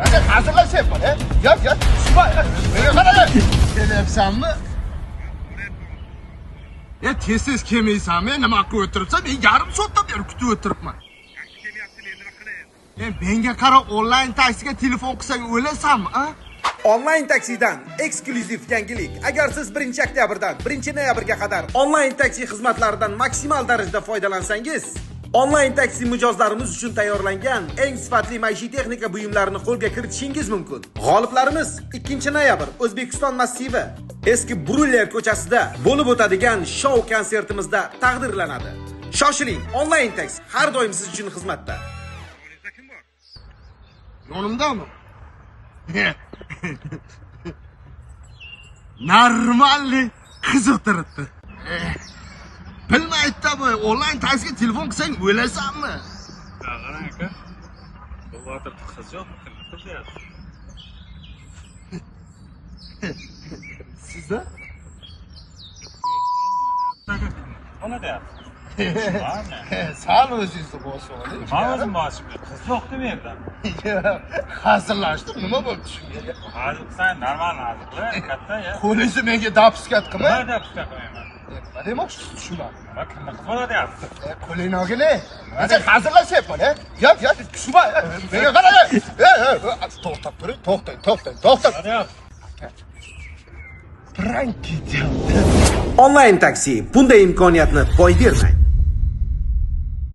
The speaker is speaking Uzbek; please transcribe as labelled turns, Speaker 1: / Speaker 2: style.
Speaker 1: Hadi hazırlaşayım bana. Yap. Beni kadar. Gelepsanmı? Ya tez kelmaysan, men nima qilib o'tiribsan? Men yarim soatdan beri kutib o'tiribman. Menga qara, onlayn taksiga telefon qilsang o'lasanmi, a?
Speaker 2: Onlayn taksidan eksklyuziv yangilik. Agar siz 1-oktyabrdan 1-noyabrga qadar onlayn taksi xizmatlaridan maksimal darajada foydalansangiz, onlayn taksi mijozlarimiz uchun tayyorlangan eng sifatli maishiy texnika buyumlarini qo'lga kiritishingiz mumkin. G'oliblarimiz 2-noyabr O'zbekiston massivi eski Bruller ko'chasida bo'lib o'tadigan shou konsertimizda taqdirlanadi. Shoshiling, onlayn taksi har doim siz uchun xizmatda.
Speaker 1: Yonimdami? Normalniy qiz o'tiribdi. Bilmaydi-bu, onlayn taksiga telefon qilsang o'lasanmi?
Speaker 3: Qarang aka. Bu o'tiribdi qiz yo'q, qiz deyapti.
Speaker 1: Sizda?
Speaker 3: Ona deyapti.
Speaker 1: Sal o'zingizni bosib oling.
Speaker 3: Men o'zim boshimga qiz yo'q demayapman.
Speaker 1: Hazırlaştım, nima bo'ldi shunga?
Speaker 3: Hozir sen normal hozir katta ya.
Speaker 1: Qo'lingizni menga dapskat qilma.
Speaker 3: Nima dapskat qilmayman.
Speaker 1: Nima demoqchisiz tushunmadim.
Speaker 3: Nima kimni qiz bola deyapti.
Speaker 1: Qo'lingni olgin. Hozir hazırlashyapman, ha? Yap, tushunma. Menga qarang. To'xtab turing, to'xtang. Prank ketyapti.
Speaker 2: Onlayn taksi bunday imkoniyatni boy bermang.